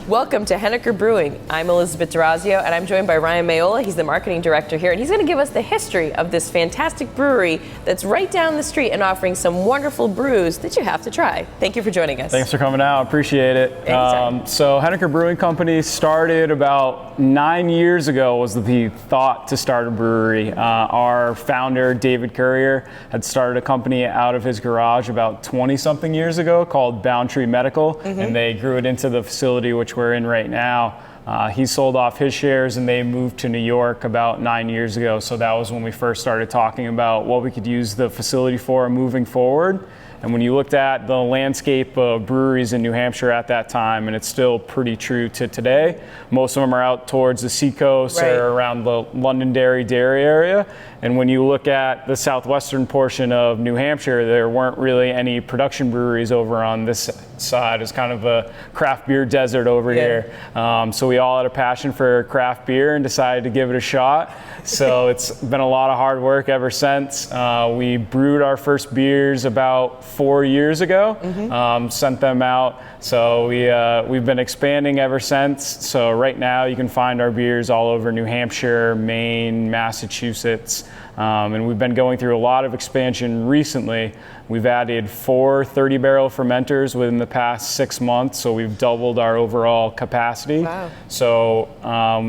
Welcome to Henniker Brewing. I'm Elizabeth D'Orazio, and I'm joined by Ryan Maiola. He's the marketing director here, and he's going to give us the history of this fantastic brewery that's right down the street and offering some wonderful brews that you have to try. Thank you for joining us. Thanks for coming out. Appreciate it. So Henniker Brewing Company started about 9 years ago was the thought to start a brewery. Our founder, David Currier, had started a company out of his garage about 20-something years ago called Boundtree Medical, and they grew it into the facility which we're in right now. He sold off his shares and they moved to New York about 9 years ago. So that was when we first started talking about what we could use the facility for moving forward. And when you looked at the landscape of breweries in New Hampshire at that time, and it's still pretty true to today, most of them are out towards the seacoast or around the Londonderry dairy area. And when you look at the southwestern portion of New Hampshire, there weren't really any production breweries over on this side. It's kind of a craft beer desert over here. So we all had a passion for craft beer and decided to give it a shot. So it's been a lot of hard work ever since. We brewed our first beers about 4 years ago, sent them out. So we've been expanding ever since. So right now you can find our beers all over New Hampshire, Maine, Massachusetts. And we've been going through a lot of expansion recently. We've added 4 30-barrel fermenters within the past 6 months, so we've doubled our overall capacity. Wow. So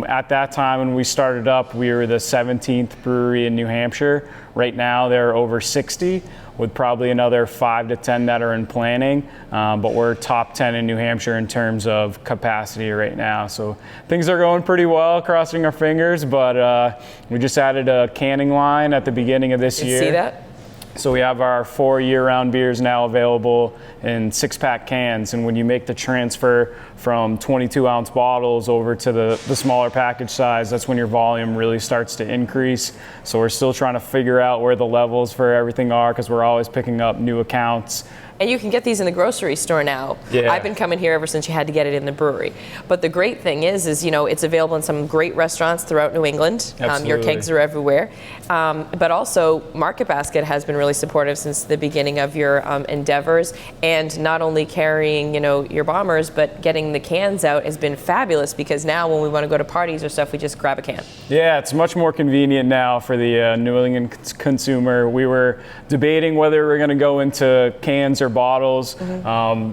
at that time when we started up, we were the 17th brewery in New Hampshire. Right now there are over 60, with probably another 5 to 10 that are in planning, but we're top 10 in New Hampshire in terms of capacity right now. So things are going pretty well, crossing our fingers, but we just added a canning line at the beginning of this year. See that? So we have our 4 year-round beers now available in 6-pack cans, and when you make the transfer from 22-ounce bottles over to the smaller package size, that's when your volume really starts to increase. So we're still trying to figure out where the levels for everything are, because we're always picking up new accounts. And you can get these in the grocery store now. Yeah. I've been coming here ever since you had to get it in the brewery. But the great thing is you know, it's available in some great restaurants throughout New England. Your kegs are everywhere. But also, Market Basket has been really supportive since the beginning of your endeavors. And not only carrying, you know, your bombers, but getting the cans out has been fabulous, because now when we want to go to parties or stuff, we just grab a can. Yeah, it's much more convenient now for the New England consumer. We were debating whether we're going to go into cans or bottles.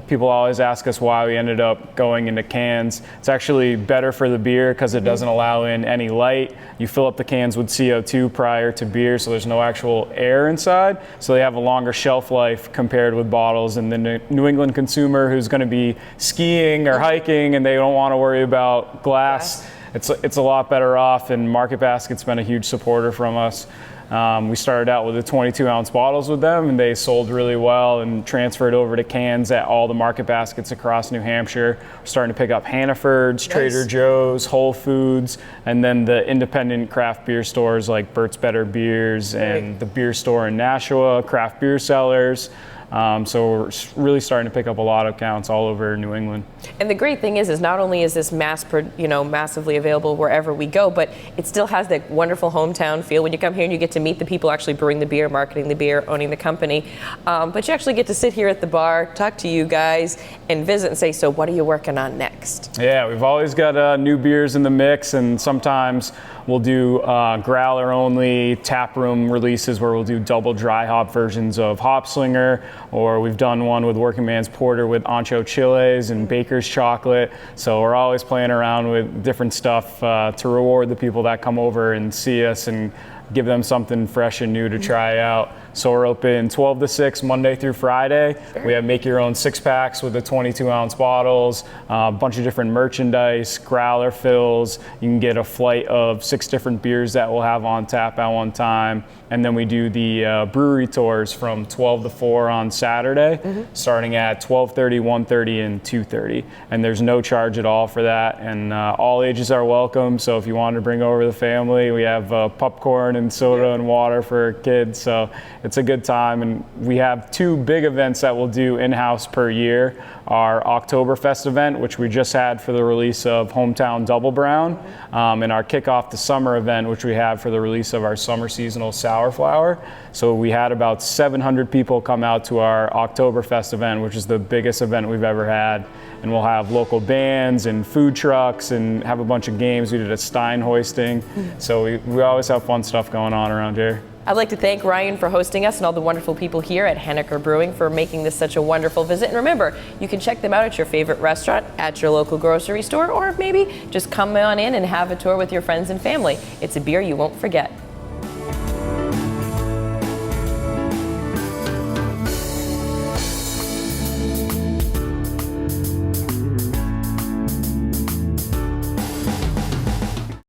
People always ask us why we ended up going into cans. It's actually better for the beer because it doesn't allow in any light. You fill up the cans with CO2 prior to beer, so there's no actual air inside. So they have a longer shelf life compared with bottles. And the New England consumer who's going to be skiing or hiking and they don't want to worry about glass, it's a lot better off. And Market Basket's been a huge supporter from us. We started out with the 22-ounce bottles with them, and they sold really well and transferred over to cans at all the Market Baskets across New Hampshire. We're starting to pick up Hannaford's, Trader Joe's, Whole Foods, and then the independent craft beer stores like Burt's Better Beers and the beer store in Nashua, Craft Beer Sellers. So we're really starting to pick up a lot of accounts all over New England. And the great thing is not only is this massively available wherever we go, but it still has that wonderful hometown feel. When you come here and you get to meet the people actually brewing the beer, marketing the beer, owning the company. But you actually get to sit here at the bar, talk to you guys, and visit and say, so what are you working on next? Yeah, we've always got new beers in the mix, and sometimes we'll do growler only tap room releases where we'll do double dry hop versions of Hop Slinger, or we've done one with Working Man's Porter with Ancho Chiles and Baker's Chocolate. So we're always playing around with different stuff to reward the people that come over and see us and give them something fresh and new to try out. So we're open 12 to 6 Monday through Friday. We have make your own 6-packs with the 22-ounce bottles, a bunch of different merchandise, growler fills. You can get a flight of 6 different beers that we'll have on tap at one time. And then we do the brewery tours from 12 to 4 on Saturday, starting at 12:30, 1:30, and 2:30. And there's no charge at all for that. And all ages are welcome. So if you want to bring over the family, we have popcorn and soda and water for kids. So it's a good time. And we have 2 big events that we'll do in-house per year. our Oktoberfest event, which we just had for the release of Hometown Double Brown, and our Kickoff the Summer event, which we have for the release of our summer seasonal sour flower. So we had about 700 people come out to our Oktoberfest event, which is the biggest event we've ever had. And we'll have local bands and food trucks and have a bunch of games. We did a Stein hoisting. So we always have fun stuff going on around here. I'd like to thank Ryan for hosting us and all the wonderful people here at Henniker Brewing for making this such a wonderful visit. And remember, you can check them out at your favorite restaurant, at your local grocery store, or maybe just come on in and have a tour with your friends and family. It's a beer you won't forget.